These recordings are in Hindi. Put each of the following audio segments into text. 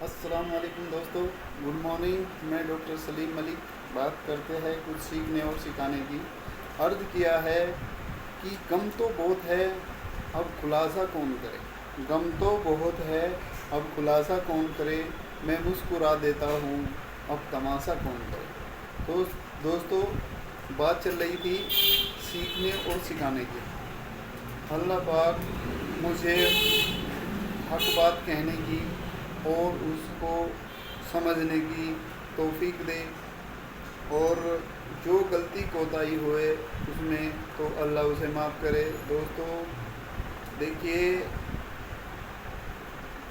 अस्सलाम वालेकुम दोस्तों, गुड मॉर्निंग। मैं डॉक्टर सलीम मलिक बात करते हैं कुछ सीखने और सिखाने की। अर्ज़ किया है कि गम तो बहुत है, अब खुलासा कौन करे। गम तो बहुत है, अब खुलासा कौन करे। मैं मुस्कुरा देता हूँ, अब तमाशा कौन करे। तो दोस्तों, बात चल रही थी सीखने और सिखाने की। अल्लाह पाक मुझे हक बात कहने की और उसको समझने की तौफीक दे, और जो गलती कोताही हुए उसमें तो अल्लाह उसे माफ़ करे। दोस्तों देखिए,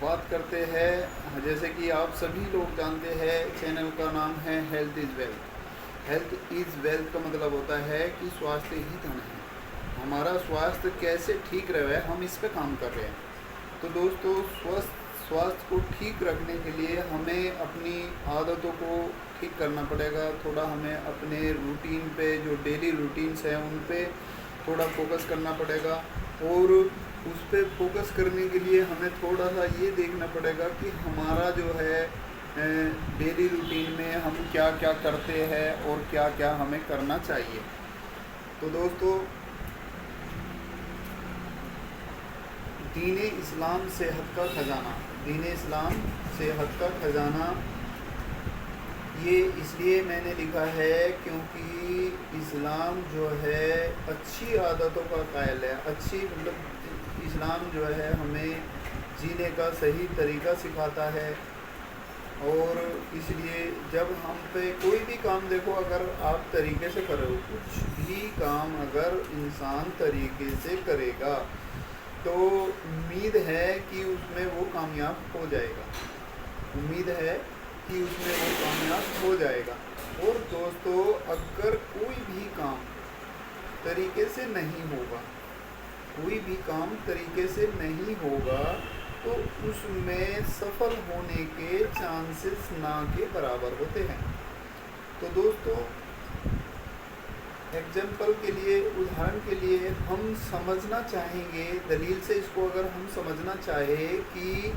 बात करते हैं जैसे कि आप सभी लोग जानते हैं, चैनल का नाम है health is wealth. Health is wealth का मतलब होता है कि स्वास्थ्य ही धन है। हमारा स्वास्थ्य कैसे ठीक रहे हम इस पे काम कर रहे हैं। तो दोस्तों, स्वास्थ्य को ठीक रखने के लिए हमें अपनी आदतों को ठीक करना पड़ेगा। थोड़ा हमें अपने रूटीन पे, जो डेली रूटीन्स हैं उन पे थोड़ा फोकस करना पड़ेगा। और उस पे फोकस करने के लिए हमें थोड़ा सा ये देखना पड़ेगा कि हमारा जो है डेली रूटीन में हम क्या क्या करते हैं और क्या क्या हमें करना चाहिए। तो दोस्तों, दीन इस्लाम सेहत का ख़जाना। दीन इस्लाम सेहत का ख़जाना, ये इसलिए मैंने लिखा है क्योंकि इस्लाम जो है अच्छी आदतों का कायल है। अच्छी मतलब इस्लाम जो है हमें जीने का सही तरीका सिखाता है। और इसलिए जब हम पे कोई भी काम देखो, अगर आप तरीके से करो, कुछ भी काम अगर इंसान तरीके से करेगा तो उम्मीद है कि उसमें वो कामयाब हो जाएगा। उम्मीद है कि उसमें वो कामयाब हो जाएगा। और दोस्तों, अगर कोई भी काम तरीके से नहीं होगा, कोई भी काम तरीके से नहीं होगा तो उसमें सफल होने के चांसेस ना के बराबर होते हैं। तो दोस्तों, एग्जाम्पल के लिए, उदाहरण के लिए हम समझना चाहेंगे दलील से, इसको अगर हम समझना चाहे कि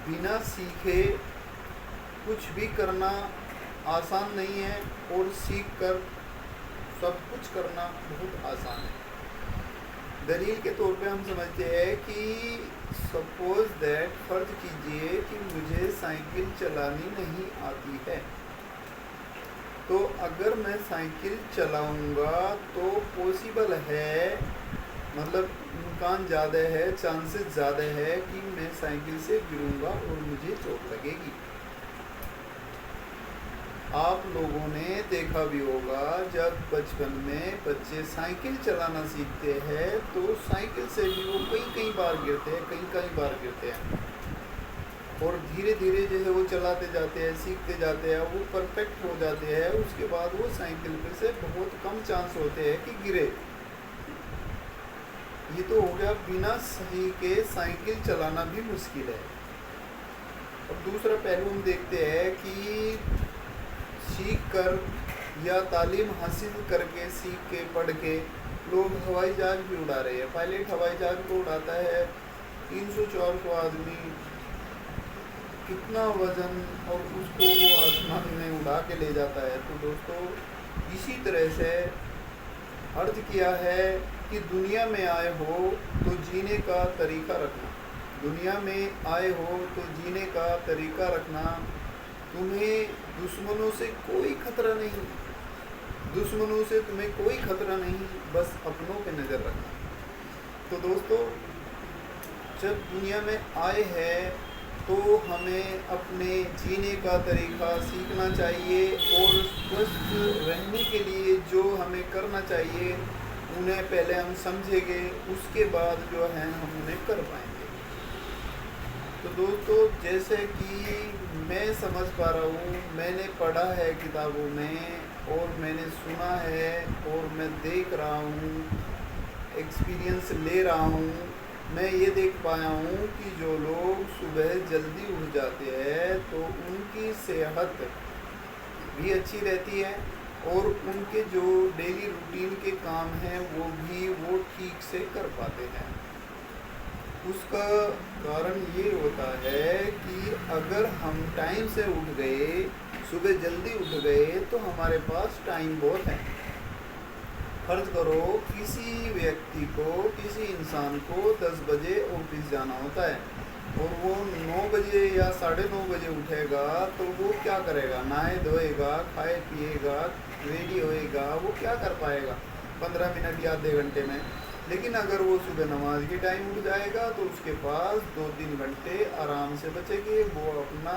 बिना सीखे कुछ भी करना आसान नहीं है और सीख कर सब कुछ करना बहुत आसान है। दलील के तौर पे हम समझते हैं कि सपोज दैट, फर्ज कीजिए कि मुझे साइकिल चलानी नहीं आती है। तो अगर मैं साइकिल चलाऊंगा तो पॉसिबल है, मतलब इम्कान ज़्यादा है, चांसेस ज़्यादा है कि मैं साइकिल से गिरूंगा और मुझे चोट लगेगी। आप लोगों ने देखा भी होगा, जब बचपन में बच्चे साइकिल चलाना सीखते हैं तो साइकिल से भी वो कई बार गिरते हैं, कई बार गिरते हैं। और धीरे धीरे जैसे वो चलाते जाते हैं, सीखते जाते हैं, वो परफेक्ट हो जाते हैं। उसके बाद वो साइकिल पे से बहुत कम चांस होते हैं कि गिरे। ये तो हो गया बिना सही के साइकिल चलाना भी मुश्किल है। अब दूसरा पहलू हम देखते हैं कि सीख कर या तालीम हासिल करके, सीख के, पढ़ के लोग हवाई जहाज़ भी उड़ा रहे हैं। पायलट हवाई जहाज़ को उड़ाता है, 300-400 आदमी, कितना वज़न, और उसको वो आसमान में उड़ा के ले जाता है। तो दोस्तों, इसी तरह से अर्ज किया है कि दुनिया में आए हो तो जीने का तरीका रखना। दुनिया में आए हो तो जीने का तरीका रखना। तुम्हें दुश्मनों से कोई खतरा नहीं, दुश्मनों से तुम्हें कोई खतरा नहीं, बस अपनों पे नज़र रखना। तो दोस्तों, जब दुनिया में आए हैं तो हमें अपने जीने का तरीका सीखना चाहिए, और स्वस्थ रहने के लिए जो हमें करना चाहिए उन्हें पहले हम समझेंगे, उसके बाद जो है हम उन्हें कर पाएंगे। तो दोस्तों, जैसे कि मैं समझ पा रहा हूँ, मैंने पढ़ा है किताबों में और मैंने सुना है और मैं देख रहा हूँ, एक्सपीरियंस ले रहा हूँ, मैं ये देख पाया हूँ कि जो लोग सुबह जल्दी उठ जाते हैं तो उनकी सेहत भी अच्छी रहती है और उनके जो डेली रूटीन के काम हैं वो भी वो ठीक से कर पाते हैं। उसका कारण ये होता है कि अगर हम टाइम से उठ गए, सुबह जल्दी उठ गए, तो हमारे पास टाइम बहुत है। फर्ज करो किसी व्यक्ति को, किसी इंसान को 10 बजे ऑफिस जाना होता है और वो 9 बजे या 9:30 बजे उठेगा, तो वो क्या करेगा? नहाए धोएगा, खाए पिएगा, रेडी होएगा, वो क्या कर पाएगा 15 मिनट या आधे घंटे में? लेकिन अगर वो सुबह नमाज के टाइम उठ जाएगा तो उसके पास 2-3 घंटे आराम से बचेंगे। वो अपना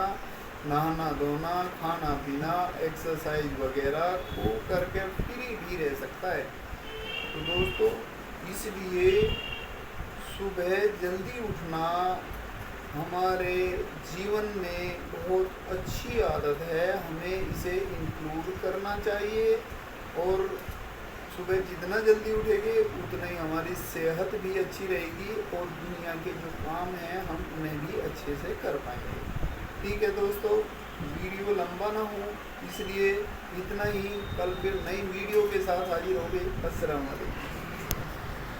नहाना धोना, खाना पीना, एक्सरसाइज वगैरह को करके फ्री भी रह सकता है। तो दोस्तों, इसलिए सुबह जल्दी उठना हमारे जीवन में बहुत अच्छी आदत है, हमें इसे इंक्लूड करना चाहिए। और सुबह जितना जल्दी उठेंगे उतना ही हमारी सेहत भी अच्छी रहेगी और दुनिया के जो काम हैं हम उन्हें भी अच्छे से कर पाएंगे। ठीक है दोस्तों, वीडियो लंबा ना हो इसलिए इतना ही। कल फिर नई वीडियो के साथ हाजिर होंगे। अस्सलाम वालेकुम।